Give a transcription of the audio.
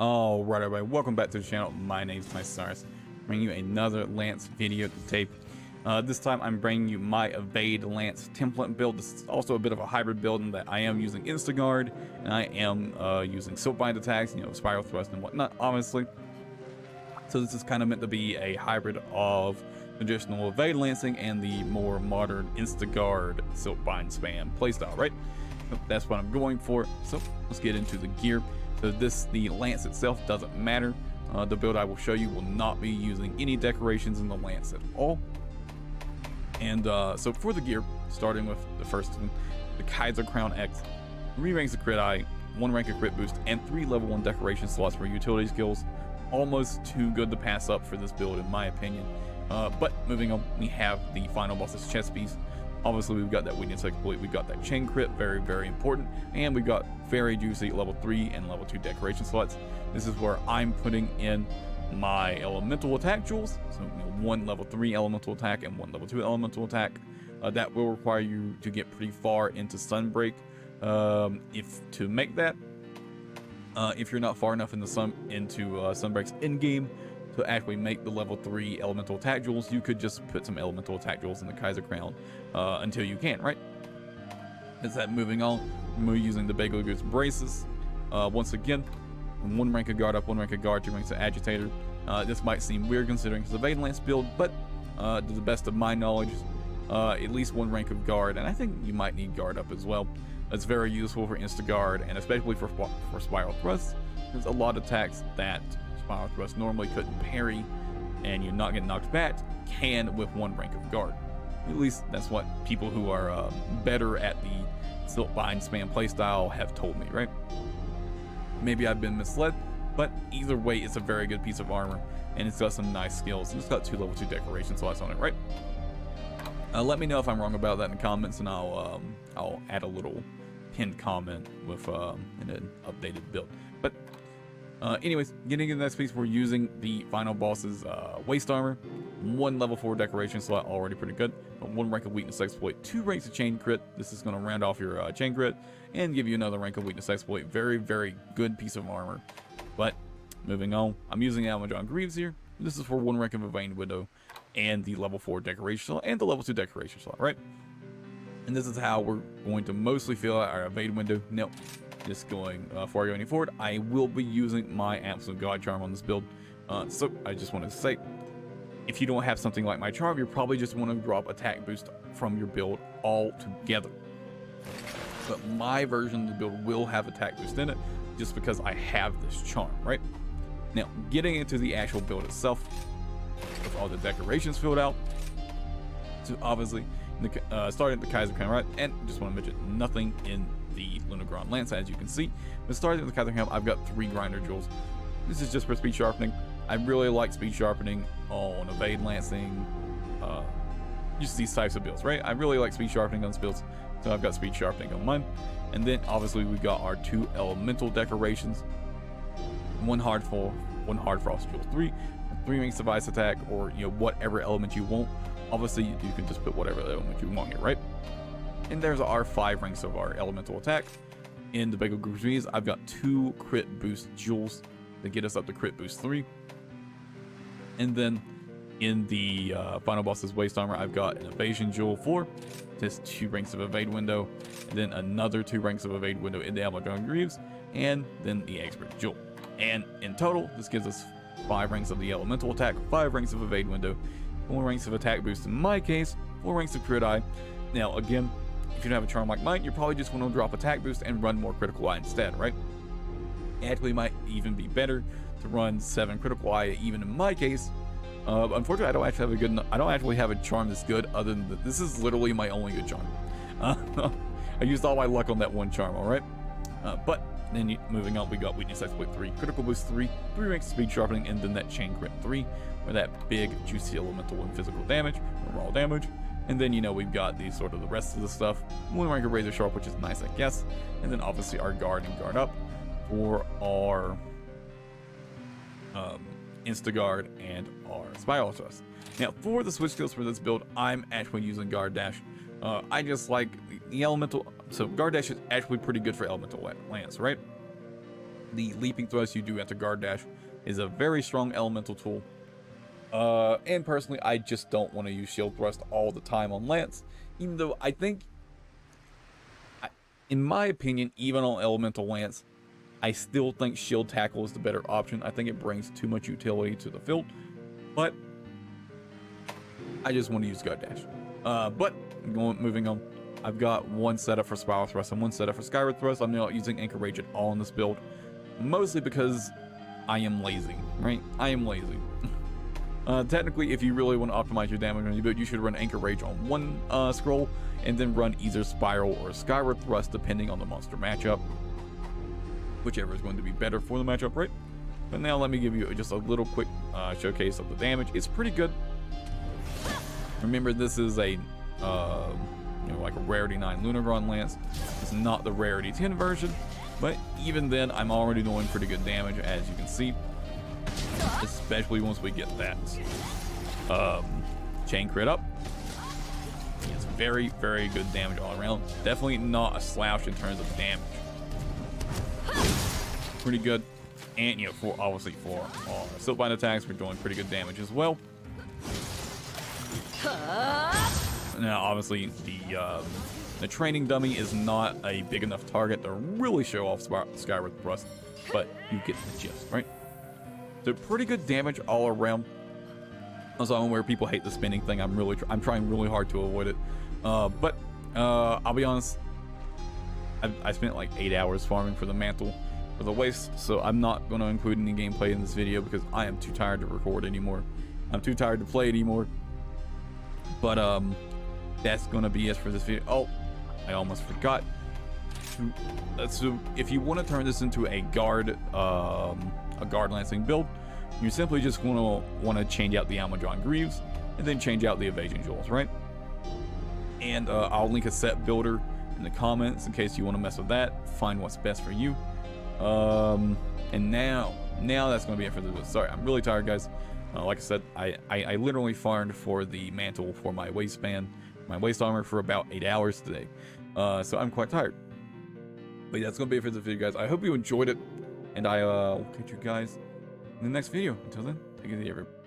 Alright everybody, welcome back to the channel. My name's MHR, bringing you another Lance video to tape. This time I'm bringing you my Evade Lance template build. This is also a bit of a hybrid build in that I am using Instaguard, and I am using Siltbind attacks, spiral thrust and whatnot, obviously. So this is kind of meant to be a hybrid of traditional Evade Lancing and the more modern Instaguard Siltbind spam playstyle, right? So that's what I'm going for. So let's get into the gear. So the lance itself doesn't matter. The build I will show you will not be using any decorations in the lance at all. And so for the gear, starting with the first one, the Kaiser Crown X, 3 ranks of crit eye, 1 rank of crit boost, and 3 level 1 decoration slots for utility skills. Almost too good to pass up for this build in my opinion. But moving on, we have the final boss's chest piece. Obviously, we've got that weakness exploit, we've got that chain crit, very, very important, and we've got very juicy level 3 and level 2 decoration slots. This is where I'm putting in my elemental attack jewels, so 1 level 3 elemental attack and 1 level 2 elemental attack. That will require you to get pretty far into Sunbreak to make that. If you're not far enough into Sunbreak's Endgame to actually make the level 3 elemental attack jewels, you could just put some elemental attack jewels in the Kaiser Crown until you can, right? Is that moving on? We're using the Bagel Goose braces. Once again, 1 rank of guard up, 1 rank of guard, 2 ranks of agitator. This might seem weird considering it's a Evade Lance build, but to the best of my knowledge, at least 1 rank of guard, and I think you might need guard up as well. It's very useful for Instaguard and especially for spiral thrust. There's a lot of attacks that spiral thrust normally couldn't parry, and you're not getting knocked back can with 1 rank of guard. At least that's what people who are better at the Siltbind spam playstyle have told me, right? Maybe I've been misled, but either way, it's a very good piece of armor, and it's got some nice skills, and it's got 2 level 2 decoration slots on it, right? Let me know if I'm wrong about that in the comments, and I'll add a little pinned comment with an updated build. But anyways, getting into the next piece, we're using the final boss's waist armor. 1 level 4 decoration slot, already pretty good. 1 rank of weakness exploit, 2 ranks of chain crit. This is going to round off your chain crit and give you another rank of weakness exploit. Very, very good piece of armor. But moving on, I'm using MHR Greaves here. This is for 1 rank of Evade Window and the level 4 decoration slot and the level 2 decoration slot, right? And this is how we're going to mostly fill out our Evade Window. Now, just going before going forward, I will be using my Absolute God Charm on this build. So I just wanted to say, if you don't have something like my charm, you probably just want to drop attack boost from your build altogether. But my version of the build will have attack boost in it, just because I have this charm, right? Now, getting into the actual build itself, with all the decorations filled out, so obviously, starting at the Kaiser Crown, right? And just want to mention nothing in the Lunagron Lance, as you can see. But starting with the Kaiser Crown, I've got 3 grinder jewels. This is just for speed sharpening. I really like speed sharpening on Evade Lancing, just these types of builds, right? I really like speed sharpening on these builds, so I've got speed sharpening on mine. And then obviously we've got our 2 elemental decorations, 1 hard frost jewel 3 ranks of ice attack, or whatever element you want. Obviously you can just put whatever element you want here, right? And there's our 5 ranks of our elemental attack. In the Bagel Goose, I've got 2 crit boost jewels that get us up to crit boost 3. And then in the final boss's waist armor, I've got an evasion jewel 4, just 2 ranks of evade window, and then another 2 ranks of evade window in the MHR Greaves, and then the expert jewel. And in total, this gives us 5 ranks of the elemental attack, 5 ranks of evade window, 4 ranks of attack boost in my case, 4 ranks of crit eye. Now again, if you don't have a charm like mine, you're probably just going to drop attack boost and run more critical eye instead, right? It actually might even be better to run 7 critical eye, even in my case. Unfortunately, I don't actually have a charm that's good, other than this is literally my only good charm. I used all my luck on that 1 charm, alright? But then moving on, we got weakness exploit 3, critical boost 3 ranks of speed sharpening, and then that chain crit 3, or that big juicy elemental and physical damage, or raw damage. And then we've got the rest of the stuff, 1 rank of razor sharp, which is nice, I guess. And then obviously our guard and guard up for our Instaguard and our spiral thrust. Now for the switch skills for this build, I'm actually using guard dash. I just like the elemental, so guard dash is actually pretty good for elemental lance, right? The leaping thrust you do after guard dash is a very strong elemental tool. And personally, I just don't want to use shield thrust all the time on Lance, even though I think, in my opinion, even on elemental Lance, I still think shield tackle is the better option. I think it brings too much utility to the field, but I just want to use guard dash. But moving on, I've got one setup for spiral thrust and one setup for skyward thrust. I'm not using anchor rage at all in this build, mostly because I am lazy, right? I am lazy. Technically, if you really want to optimize your damage on your build, you should run anchor rage on one scroll and then run either spiral or skyward thrust depending on the monster matchup, whichever is going to be better for the matchup, right? But now let me give you just a little quick showcase of the damage. It's pretty good. Remember, this is a like a rarity 9 Lunagron Lance. It's not the rarity 10 version, but even then I'm already doing pretty good damage, as you can see, especially once we get that chain crit up. It's very, very good damage all around. Definitely not a slouch in terms of damage. Pretty good. And obviously for our siltbind attacks, we're doing pretty good damage as well. Now, obviously, the training dummy is not a big enough target to really show off skyward thrust, but you get the gist, right? So pretty good damage all around. Also, I'm aware people hate the spinning thing. I'm trying really hard to avoid it. But I'll be honest, I spent like 8 hours farming for the mantle for the waste, so I'm not going to include any gameplay in this video because I am too tired to record anymore. I'm too tired to play anymore. But that's going to be it for this video. Oh, I almost forgot. So if you want to turn this into a guard lancing build, you're simply just going to want to change out the Almudron Greaves and then change out the Evasion Jewels, right? And I'll link a set builder in the comments in case you want to mess with that. Find what's best for you. And now that's going to be it for this video. Sorry, I'm really tired, guys. Like I said, I literally farmed for the mantle for my waistband, my waist armor for about 8 hours today. So I'm quite tired. But yeah, that's going to be it for this video, guys. I hope you enjoyed it, and I will catch you guys in the next video. Until then, take it easy, everybody.